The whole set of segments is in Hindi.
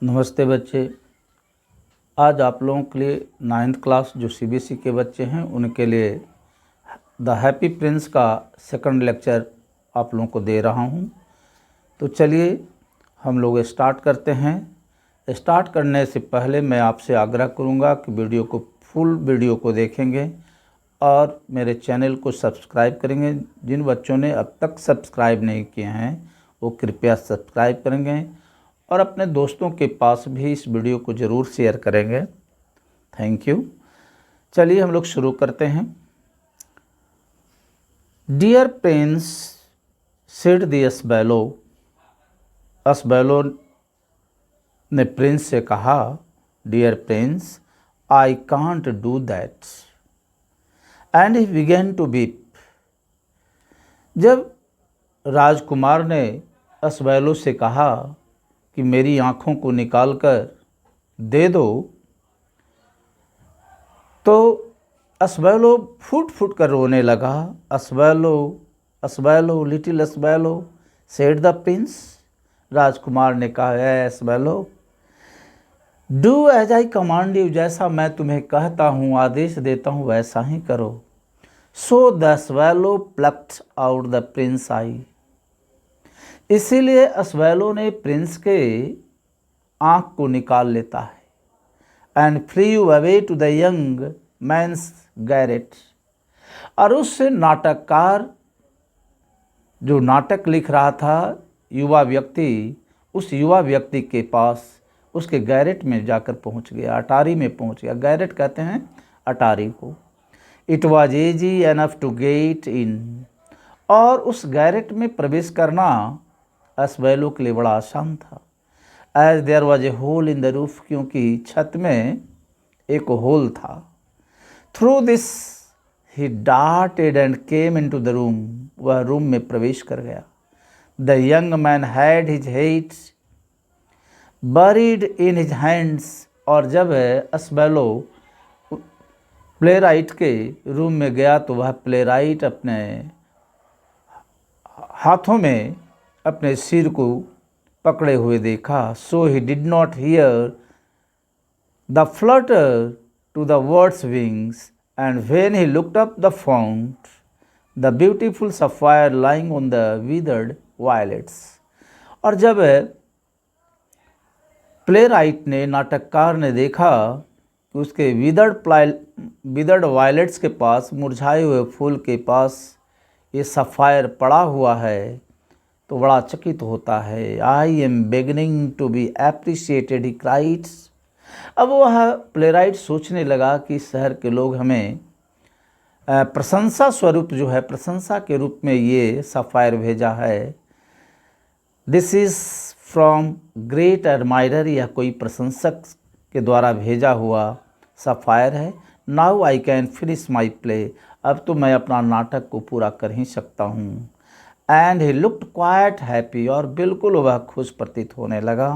नमस्ते बच्चे। आज आप लोगों के लिए 9th क्लास जो सीबीएसई के बच्चे हैं उनके लिए द हैप्पी प्रिंस का सेकंड लेक्चर आप लोगों को दे रहा हूं। तो चलिए हम लोग स्टार्ट करते हैं। स्टार्ट करने से पहले मैं आपसे आग्रह करूंगा कि फुल वीडियो को देखेंगे और मेरे चैनल को सब्सक्राइब करेंगे। जिन बच्चों ने अब तक सब्सक्राइब नहीं किए हैं वो कृपया सब्सक्राइब करेंगे और अपने दोस्तों के पास भी इस वीडियो को ज़रूर शेयर करेंगे। Thank you. चलिए हम लोग शुरू करते हैं। Dear prince said the swallow. Swallow ने प्रिंस से कहा, dear prince I can't do that. And he began to weep. जब राजकुमार ने अस्बैलो से कहा कि मेरी आँखों को निकाल कर दे दो, तो अस्बैलो फूट फूट कर रोने लगा। Swallow swallow little swallow said the prince. राजकुमार ने कहा, है swallow, do as I command you. जैसा मैं तुम्हें कहता हूँ, आदेश देता हूँ, वैसा ही करो। सो द अस्बैलो plucked out the prince eye. इसीलिए अस्बैलो ने प्रिंस के आँख को निकाल लेता है। And flew away to the young man's garret. और उस नाटककार जो नाटक लिख रहा था, युवा व्यक्ति, उस युवा व्यक्ति के पास उसके गैरेट में जाकर पहुंच गया, अटारी में पहुंच गया। गैरेट कहते हैं अटारी को। It was easy enough to get in. और उस गैरेट में प्रवेश करना अस्बैलो के लिए बड़ा आसान था। As there was a hole in the roof, क्योंकि छत में एक होल था। Through this he darted and came in to the room. वह रूम में प्रवेश कर गया। The young man had his head buried in his hands. और जब अस्बैलो प्लेराइट के रूम में गया तो वह प्लेराइट अपने हाथों में अपने सिर को पकड़े हुए देखा। So he did not hear the flutter to the words wings. And when he looked up the found the beautiful sapphire lying on the withered violets. और जब प्लेराइट ने, नाटककार ने देखा कि उसके विदर्ड वायलेट्स के पास, मुरझाए हुए फूल के पास ये सफ़ायर पड़ा हुआ है, तो बड़ा चकित होता है। I am beginning to be appreciated, he cries. अब वह प्लेराइट सोचने लगा कि शहर के लोग हमें प्रशंसा स्वरूप जो है, प्रशंसा के रूप में ये सफ़ायर भेजा है। This is from great admirer. यह कोई प्रशंसक के द्वारा भेजा हुआ सफ़ायर है। Now I can finish my play. अब तो मैं अपना नाटक को पूरा कर ही सकता हूँ। And he looked quite happy. और बिल्कुल वह खुश प्रतीत होने लगा।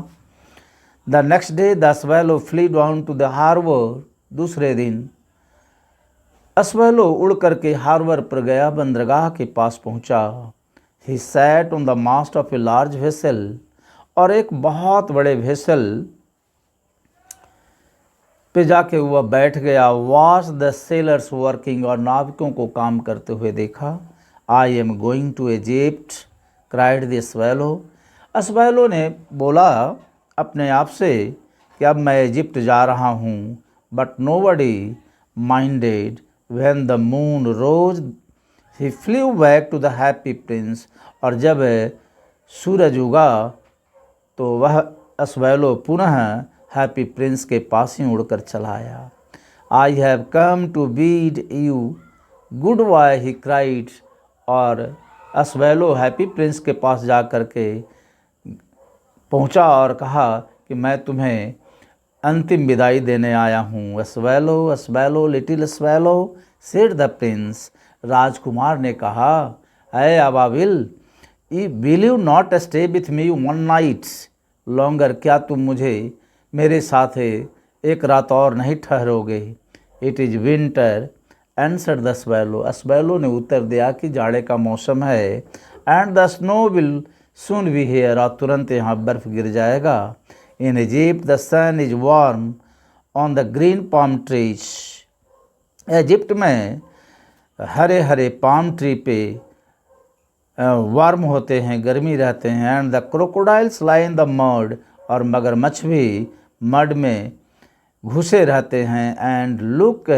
The next day the swallow flew down to the harbour. दूसरे दिन अस्बैलो उड़ करके हार्बर पर गया, बंदरगाह के पास पहुंचा। He sat on the mast of a large vessel. और एक बहुत बड़े वेसल पे जाके वह बैठ गया। Watch the sailors working. और नाविकों को काम करते हुए देखा। I am going to Egypt, cried the swallow. Swallow ने बोला अपने आप से कि अब मैं इजिप्ट जा रहा हूँ। But nobody minded when the moon rose. He flew back to the happy Prince. और जब सूरज उगा तो वह अस्बैलो पुनः हैप्पी प्रिंस के पास ही उड़कर चला आया। I have come to bid you good bye, he cried. और अस्बैलो हैप्पी प्रिंस के पास जा कर के पहुंचा और कहा कि मैं तुम्हें अंतिम विदाई देने आया हूँ। Swallow swallow little swallow said the prince. राजकुमार ने कहा, है अबाबिल, will you not stay with me one night longer. क्या तुम मुझे मेरे साथ एक रात और नहीं ठहरोगे? It is winter answered the swallow. Swallow ने उत्तर दिया कि जाड़े का मौसम है। And the snow will soon be here. और तुरंत यहाँ बर्फ़ गिर जाएगा। In Egypt, the sun is warm on the green palm trees. Egypt में हरे हरे पाम ट्री पे वार्म होते हैं, गर्मी रहते हैं. And the crocodiles lie in the mud, और मगरमच्छ भी मड में घुसे रहते हैं. And look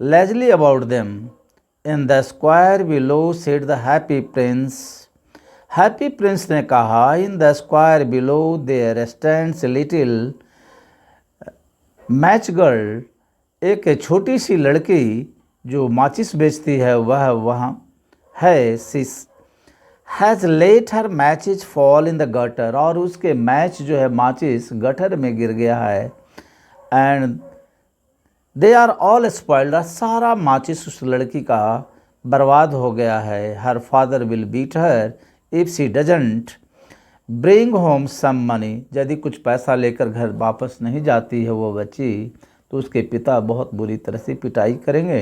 lazily about them. In the square below said the happy Prince. Happy Prince ने कहा, in the square below there stands little match girl. एक छोटी सी लड़की जो माचिस बेचती है वह वहाँ है. She has let her matches fall in the gutter, और उसके मैच जो है माचिस गटर में गिर गया है. And they are all spoiled, सारा माचिस उस लड़की का बर्बाद हो गया है. Her father will beat her if she doesn't bring home some money. यदि कुछ पैसा लेकर घर वापस नहीं जाती है वो बच्ची, तो उसके पिता बहुत बुरी तरह से पिटाई करेंगे.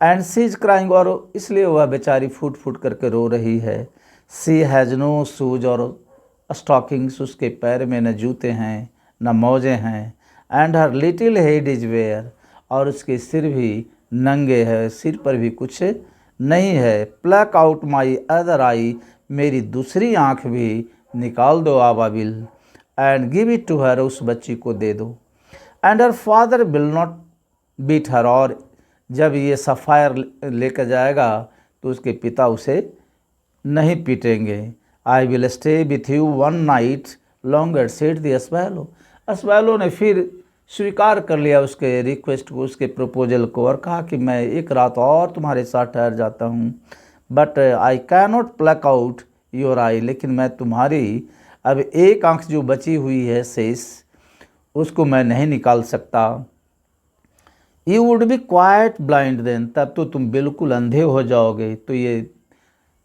एंड सी इज क्राइंग, और इसलिए वह बेचारी फूट फूट करके रो रही है. She has no shoes or stockings, उसके पैर में न जूते हैं न मोजे हैं. And her little head is bare, और उसके सिर भी नंगे है, सिर पर भी कुछ नहीं है. Pluck out my other eye, मेरी दूसरी आँख भी निकाल दो आबाबिल. And give it to her, उस बच्ची को दे दो. And her father will not beat her, और जब ये सफ़ायर लेकर जाएगा तो उसके पिता उसे नहीं पीटेंगे. I will stay with you one night longer said the swallow. Swallow ने फिर स्वीकार कर लिया उसके रिक्वेस्ट को, उसके प्रपोजल को, और कहा कि मैं एक रात और तुम्हारे साथ ठहर जाता हूँ. But I can not pluck out your eye, लेकिन मैं तुम्हारी अब एक आँख जो बची हुई है शेष, उसको मैं नहीं निकाल सकता. You would be quite blind then, तब तो तुम बिल्कुल अंधे हो जाओगे. तो ये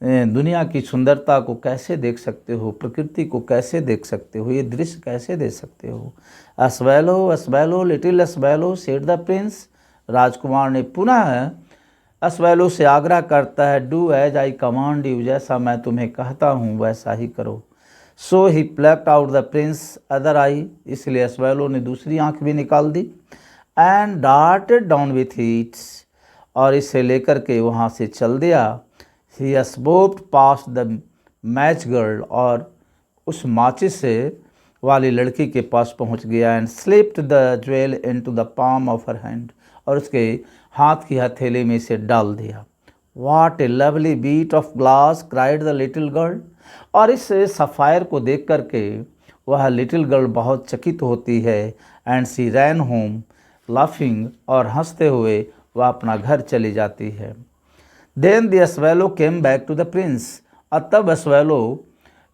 दुनिया की सुंदरता को कैसे देख सकते हो, प्रकृति को कैसे देख सकते हो, ये दृश्य कैसे देख सकते हो. Swallow swallow little swallow said the prince. राजकुमार ने पुनः अस्वैलो से आग्रह करता है, do as I command you, जैसा मैं तुम्हें कहता हूँ वैसा ही करो. So he plucked out the prince other eye, इसलिए अस्वैलो ने दूसरी आँख भी निकाल दी. And darted down with it, और इसे लेकर के वहाँ से चल दिया. He swooped past the match girl, और उस माचिस से वाली लड़की के पास पहुँच गया. And slipped the jewel into the palm of her hand, और उसके हाथ की हथेली में इसे डाल दिया. What a lovely bit of glass cried the little girl, और इस सफ़ायर को देख करके वह लिटिल गर्ल बहुत चकित होती है. And she ran home laughing, और हंसते हुए वह अपना घर चली जाती है. Then the swallow came back to the prince, और तब अस्वैलो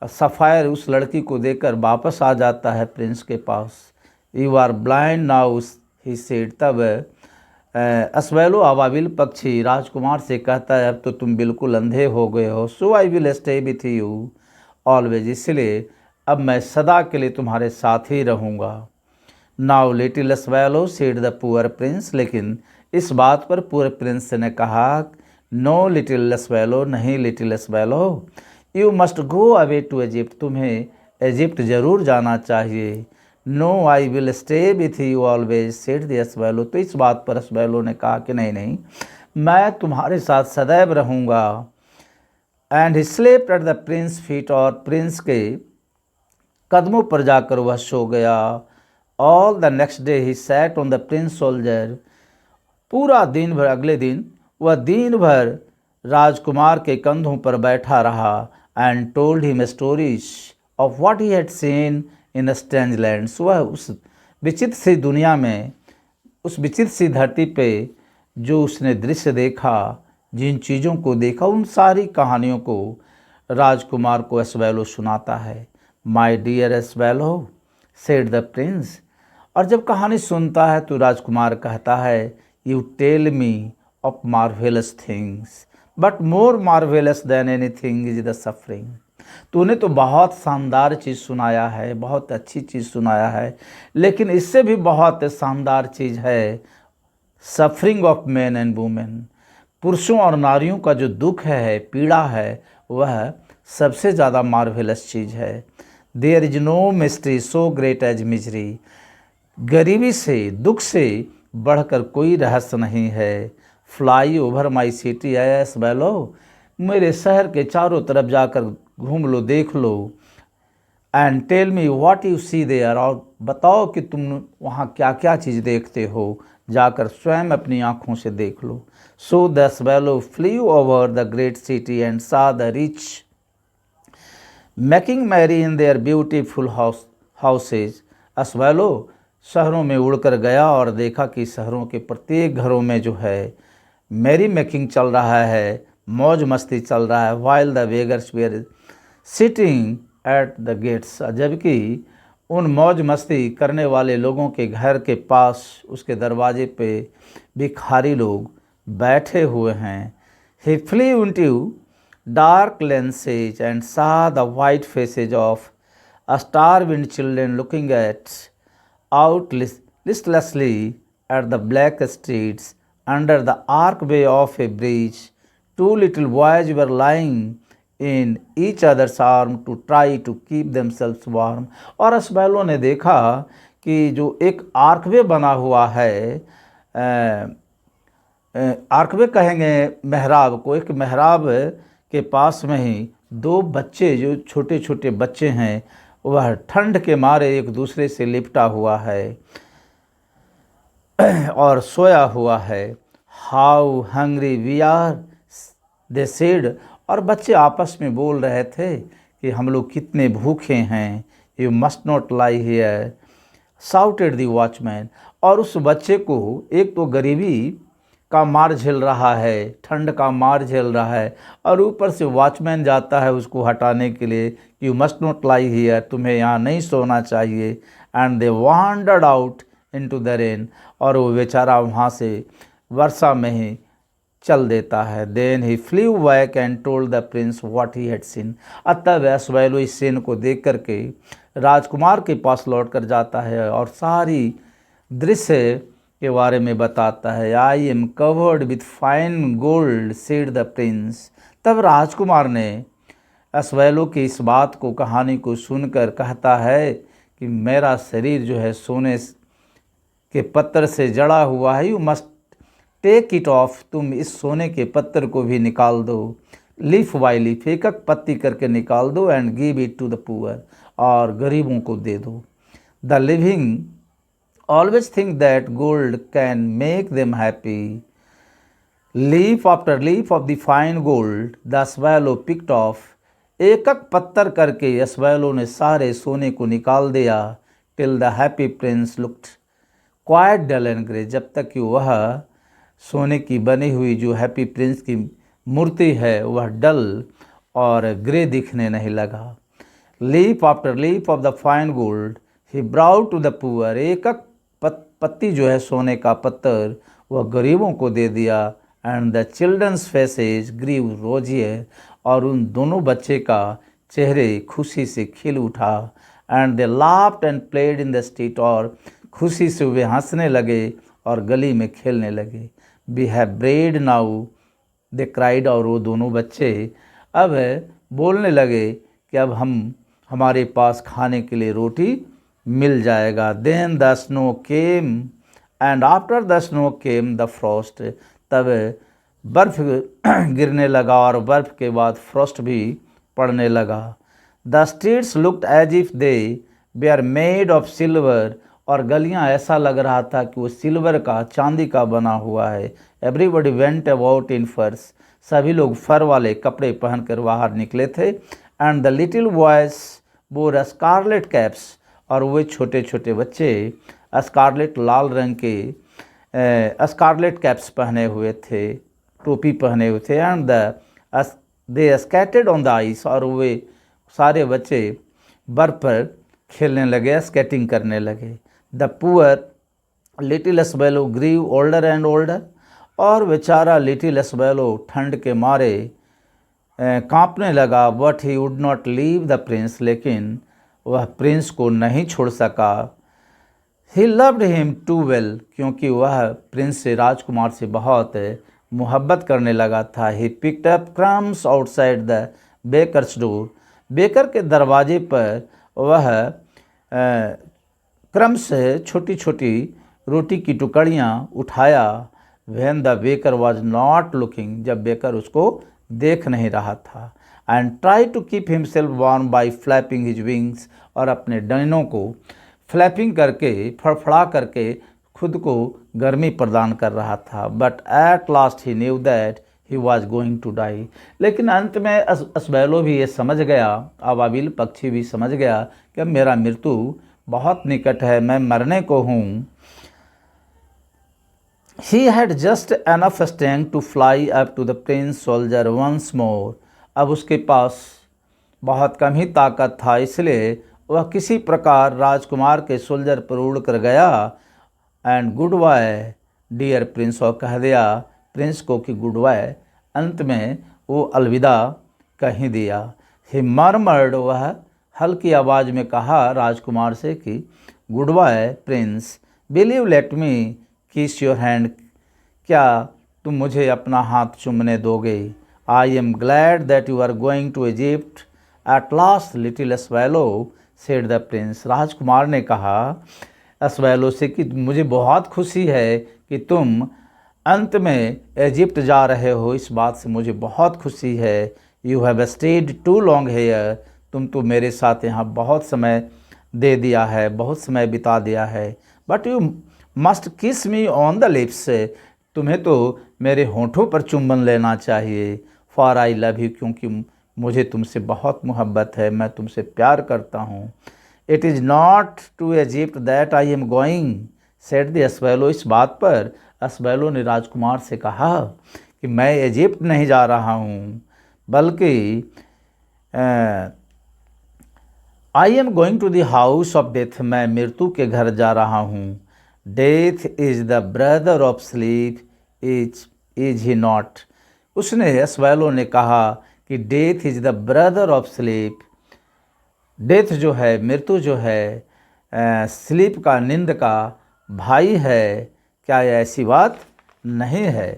सफ़ायर उस लड़की को देकर वापस आ जाता है प्रिंस के पास. You are blind now he said, तब अस्वैलो अबाबिल पक्षी राजकुमार से कहता है, अब तो तुम बिल्कुल अंधे हो गए हो. So I will stay with you always, इसलिए अब मैं सदा के लिए तुम्हारे साथ ही रहूँगा. Now little swallow said the poor prince, लेकिन इस बात पर पुअर प्रिंस ने कहा, नो लिटिल अस्वैलो, नहीं little swallow, you must go away to Egypt, तुम्हें इजिप्ट ज़रूर जाना चाहिए. No I will stay with you always said the swallow, तो इस बात पर अस्वैलो ने कहा कि नहीं नहीं, मैं तुम्हारे साथ सदैव रहूँगा. And he slept at the Prince feet, और प्रिंस के कदमों पर जाकर वह सो गया. All the next day he sat on the Prince soldier, पूरा दिन भर, अगले दिन वह दिन भर राजकुमार के कंधों पर बैठा रहा. And told him stories of what he had seen in strange lands, वह उस विचित्र सी दुनिया में, उस विचित्र सी धरती पे जो उसने दृश्य देखा, जिन चीज़ों को देखा, उन सारी कहानियों को राजकुमार को अस्वैलो सुनाता है. My dear swallow said the prince, और जब कहानी सुनता है तो राजकुमार कहता है, you tell me of marvellous things, but more marvellous than anything is the suffering. तूने तो बहुत शानदार चीज़ सुनाया है, बहुत अच्छी चीज़ सुनाया है, लेकिन इससे भी बहुत शानदार चीज़ है suffering of man and women. पुरुषों और नारियों का जो दुख है, पीड़ा है, वह सबसे ज़्यादा मार्वेलस चीज़ है. There is no mystery so great as misery. गरीबी से, दुख से बढ़कर कोई रहस्य नहीं है। Fly over my city swallow, मेरे शहर के चारों तरफ जाकर घूम लो, देख लो। And tell me what you see there, और बताओ कि तुम वहाँ क्या क्या चीज़ देखते हो, जाकर स्वयं अपनी आँखों से देख लो। So the swallow flew over the great city and saw the rich making merry in their beautiful houses. Swallow शहरों में उड़कर गया और देखा कि शहरों के प्रत्येक घरों में जो है मैरी मेकिंग चल रहा है, मौज मस्ती चल रहा है। While the beggars were sitting at the gates, जबकि उन मौज मस्ती करने वाले लोगों के घर के पास, उसके दरवाजे पे भिखारी लोग बैठे हुए हैं। ही फ्लेw into dark lenses and saw the white faces of starving children looking out listlessly at the black streets. Under the archway of a bridge, two little boys were lying in each other's arms to try to keep themselves warm. और अस्बैलों ने देखा कि जो एक आर्कवे बना हुआ है, आर्कवे कहेंगे मेहराब को, एक मेहराब के पास में ही दो बच्चे, जो छोटे छोटे बच्चे हैं, वह ठंड के मारे एक दूसरे से लिपटा हुआ है और सोया हुआ है। How hungry we are they said, और बच्चे आपस में बोल रहे थे कि हम लोग कितने भूखे हैं। You must not lie here shouted the watchman, और उस बच्चे को एक तो गरीबी का मार झेल रहा है, ठंड का मार झेल रहा है, और ऊपर से वॉचमैन जाता है उसको हटाने के लिए, you must not lie here, तुम्हें यहाँ नहीं सोना चाहिए। And they wandered out into the rain, और वो बेचारा वहाँ से वर्षा में ही चल देता है। Then he flew back and told the prince what he had seen, अतः अस्वेलो इस सीन को देख करके राजकुमार के पास लौट कर जाता है और सारी दृश्य के बारे में बताता है। I am covered with fine gold said the Prince, तब राजकुमार ने अस्वेलो की इस बात को, कहानी को सुनकर कहता है कि मेरा शरीर जो है सोने के पत्थर से जड़ा हुआ है। You must take it off, तुम इस सोने के पत्थर को भी निकाल दो, लीफ बाई लीफ, एक एक पत्ती करके निकाल दो। And give it to the poor, और गरीबों को दे दो। The living always think that gold can make them happy. Leaf after leaf of the fine gold the swallow picked off, एक एक पत्थर करके अस्वेलो ने सारे सोने को निकाल दिया। till the happy prince looked quite dull and grey, जब तक कि वह सोने की बनी हुई जो हैप्पी प्रिंस की मूर्ति है वह डल और ग्रे दिखने नहीं लगा। Leaf after leaf of the fine gold he brought to the poor, एक एक पत्ती जो है सोने का पत्थर वह गरीबों को दे दिया। And the children's faces grew rosier, और उन दोनों बच्चे का चेहरे खुशी से खिल उठा। And they laughed and played in the street, और खुशी से वे हंसने लगे और गली में खेलने लगे। We have bread now they cried, और वो दोनों बच्चे अब बोलने लगे कि अब हमारे पास खाने के लिए रोटी मिल जाएगा। Then the snow came and after the snow came the frost, तब बर्फ गिरने लगा और बर्फ के बाद फ्रॉस्ट भी पड़ने लगा। The streets looked as if they were made of silver, और गलियां ऐसा लग रहा था कि वो सिल्वर का, चांदी का बना हुआ है। एवरीबडी वेंट अबाउट इन फर्स, सभी लोग फर वाले कपड़े पहनकर बाहर निकले थे। एंड द लिटिल बॉयज वोर स्कारलेट कैप्स, और वे छोटे छोटे बच्चे स्कारलेट, लाल रंग के स्कारलेट कैप्स पहने हुए थे, टोपी पहने हुए थे। And they skated on the ice, और वे सारे बच्चे बर्फ पर खेलने लगे, स्केटिंग करने लगे। The poor little swallow grew older and older, और बेचारा लिटिल अस्वेलो ठंड के मारे कांपने लगा। But he would not leave the prince, लेकिन वह प्रिंस को नहीं छोड़ सका। He loved him too well, क्योंकि वह प्रिंस से, राजकुमार से बहुत मोहब्बत करने लगा था। He picked up crumbs outside the baker's door, baker के दरवाजे पर वह क्रम से छोटी छोटी रोटी की टुकड़ियाँ उठाया। When the baker was not looking, जब बेकर उसको देख नहीं रहा था। And tried to keep himself warm by flapping his wings, और अपने डनों को फ्लैपिंग करके, फड़फड़ा करके खुद को गर्मी प्रदान कर रहा था। But at last he knew that he was going to die, लेकिन अंत में अस्बैलो भी ये समझ गया, अबाबिल पक्षी भी समझ गया कि मेरा मृत्यु बहुत निकट है, मैं मरने को हूँ। He had just enough strength to fly up to the prince soldier once more. अब उसके पास बहुत कम ही ताकत था, इसलिए वह किसी प्रकार राजकुमार के सोल्जर पर उड़ कर गया। And good bye dear prince, और कह दिया प्रिंस को कि गुड बाय। अंत में वो अलविदा कह दिया। ही मर्मर्ड, वह हल्की आवाज़ में कहा राजकुमार से कि good bye prince, will you let me kiss your hand, क्या तुम मुझे अपना हाथ चूमने दोगे? I am glad that you are going to Egypt at last little swallow, said the prince. राजकुमार ने कहा अस्वैलो से कि मुझे बहुत खुशी है कि तुम अंत में इजिप्ट जा रहे हो, इस बात से मुझे बहुत खुशी है। You have stayed too long here, तुम तो मेरे साथ यहाँ बहुत समय दे दिया है, बहुत समय बिता दिया है। बट यू मस्ट किस मी ऑन द लिप्स, तुम्हें तो मेरे होठों पर चुंबन लेना चाहिए। फॉर आई लव यू, क्योंकि मुझे तुमसे बहुत मोहब्बत है, मैं तुमसे प्यार करता हूँ। It is not to Egypt that I am going, said the swallow. इस बात पर अस्वैलो ने राजकुमार से कहा कि मैं इजिप्ट नहीं जा रहा हूँ, बल्कि I am going to the house of death, मैं मृत्यु के घर जा रहा हूँ। Death is the brother of sleep, is he not. उसने अस्वैलो ने कहा कि death is the brother of sleep, death जो है, मृत्यु जो है, स्लीप का, नींद का भाई है। क्या यह ऐसी बात नहीं है?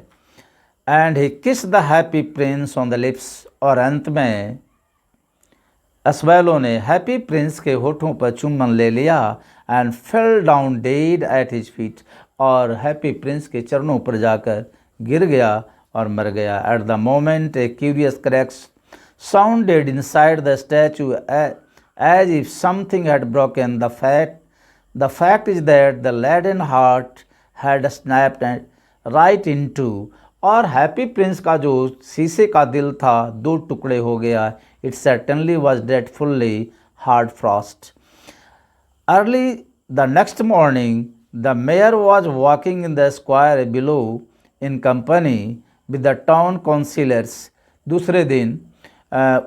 एंड ही किस the happy Prince on the lips, और अंत में अस्वैलो ने हैप्पी प्रिंस के होठों पर चुम्बन ले लिया। And fell down dead eight his feet, और हैप्पी प्रिंस के चरणों पर जाकर गिर गया और मर गया। At the moment A curious cracks sounded inside the statue as if something had broken. The fact is that the laden heart had snapped right into, और हैप्पी प्रिंस का जो शीशे का दिल था दो टुकड़े हो गया। It certainly was dreadfully hard frost. Early the next morning, the mayor was walking in the square below in company with the town councillors. दूसरे दिन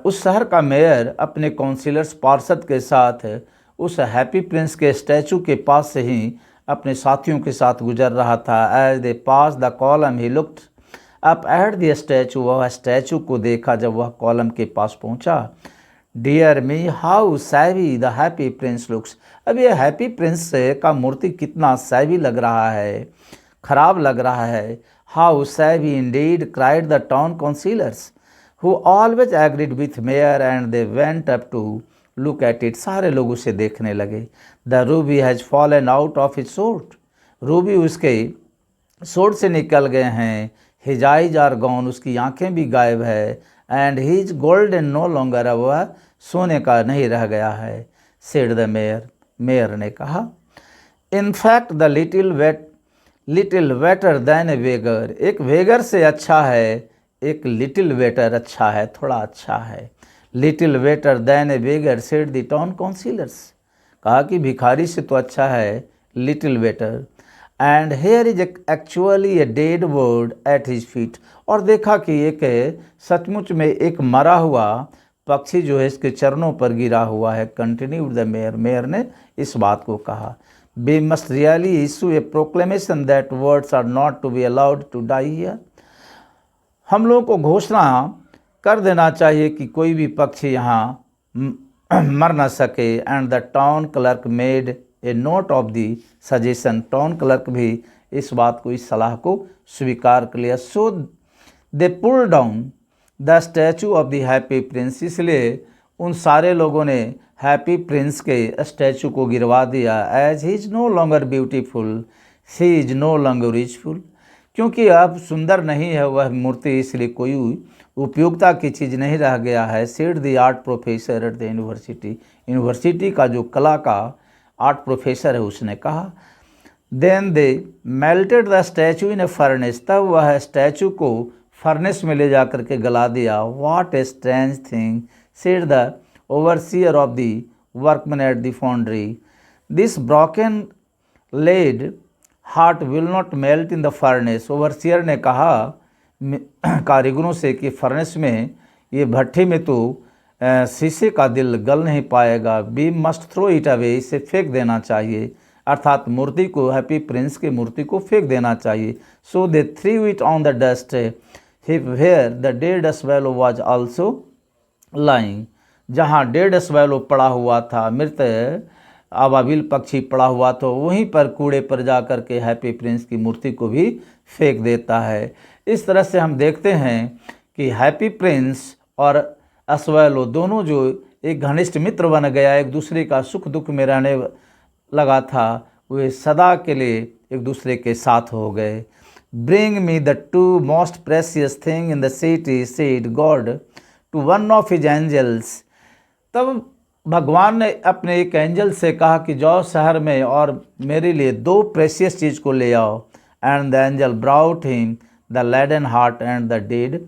उस शहर का मेयर अपने काउंसिलर्स, पार्षद के साथ उस हैप्पी प्रिंस के स्टैचू के पास से ही अपने साथियों के साथ गुजर रहा था। As they pass the column he looked up at the statue, वह स्टैचू को देखा जब वह कॉलम के पास पहुंचा। Dear me how shabby the happy Prince looks, अब यह हैप्पी प्रिंस का मूर्ति कितना सैवी लग रहा है, खराब लग रहा है। How savvy Indeed, cried the town councillors who always agreed with mayor, and they went up to look at it. सारे लोग उसे देखने लगे। The ruby has fallen out of his sword, Ruby उसके sword से निकल गए हैं। His eyes are gone, उसकी आंखें भी गायब है। And his golden no longer, अब वह सोने का नहीं रह गया है। said the mayor, मेयर ने कहा। In fact the little better than a beggar, एक वेगर से अच्छा है, एक लिटिल वेटर अच्छा है, थोड़ा अच्छा है। Little better than a beggar, said the town councillors, कहा कि भिखारी से तो अच्छा है little better. And here is actually a dead bird at his feet, और देखा कि एक सचमुच में एक मरा हुआ पक्षी जो है इसके चरणों पर गिरा हुआ है। कंटिन्यूड द मेयर, मेयर ने इस बात को कहा। We must really issue a proclamation that birds are not to be allowed to die here, हम लोगों को घोषणा कर देना चाहिए कि कोई भी पक्षी यहाँ मर न सके। And the town clerk made a note of the suggestion, town clerk भी इस बात को, इस सलाह को स्वीकार कर लिया। So they pull down the statue of the happy prince, इसलिए उन सारे लोगों ने हैप्पी प्रिंस के स्टैचू को गिरवा दिया। As he is no longer beautiful she is no longer rich full, क्योंकि अब सुंदर नहीं है वह मूर्ति, इसलिए कोई उपयोगिता की चीज़ नहीं रह गया है। Said the art professor at the university, university का जो कला का आर्ट प्रोफेसर है उसने कहा। Then they melted the statue in a furnace, तब वह स्टैचू को फर्नेस में ले जा कर के गला दिया। What a strange thing said the overseer of the workman at the foundry, this broken lead heart will not melt in the furnace. Overseer ने कहा कारीगरों से कि फर्नेस में, ये भट्ठी में तो शीशे का दिल गल नहीं पाएगा। We must throw it away, इसे फेंक देना चाहिए, अर्थात मूर्ति को, हैप्पी प्रिंस की मूर्ति को फेंक देना चाहिए। So they threw it on the dust where the dead swallow was also lying, जहाँ डेड स्वेलो पड़ा हुआ था, मृत आबाबिल पक्षी पड़ा हुआ, तो वहीं पर कूड़े पर जा कर के हैप्पी प्रिंस की मूर्ति को भी फेंक देता है। इस तरह से हम देखते हैं कि हैप्पी प्रिंस और स्वेलो दोनों जो एक घनिष्ठ मित्र बन गया, एक दूसरे का सुख दुख में रहने लगा था, वे सदा के लिए एक दूसरे के साथ हो गए। Bring me the two most precious thing in the city said God to one of his angels, तब भगवान ने अपने एक एंजल से कहा कि जाओ शहर में और मेरे लिए दो प्रेशियस चीज़ को ले आओ। And the angel brought him the leaden heart and the dead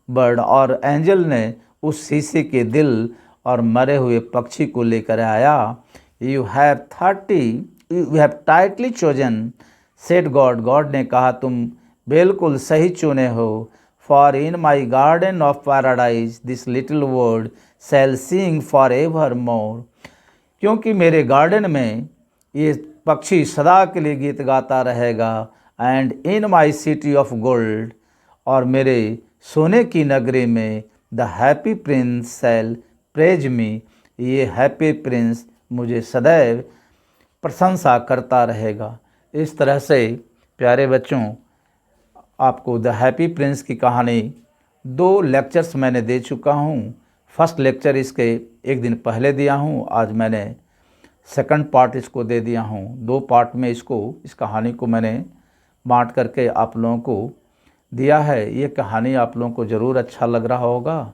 bird, और एंजल ने उस शीशे के दिल और मरे हुए पक्षी को लेकर आया। You have rightly chosen said God, God ने कहा तुम बिल्कुल सही चुने हो। For in my garden of paradise this little bird shall sing for ever more, क्योंकि मेरे गार्डन में ये पक्षी सदा के लिए गीत गाता रहेगा। And in my city of gold, और मेरे सोने की नगरी में the happy Prince shall praise me, ये हैप्पी प्रिंस मुझे सदैव प्रशंसा करता रहेगा। इस तरह से प्यारे बच्चों, आपको द हैप्पी प्रिंस की कहानी 2 लेक्चर्स मैंने दे चुका हूँ। फर्स्ट लेक्चर इसके एक दिन पहले दिया हूँ, आज मैंने सेकंड पार्ट इसको दे दिया हूँ। 2 पार्ट में इस कहानी को मैंने बांट करके आप लोगों को दिया है। ये कहानी आप लोगों को ज़रूर अच्छा लग रहा होगा।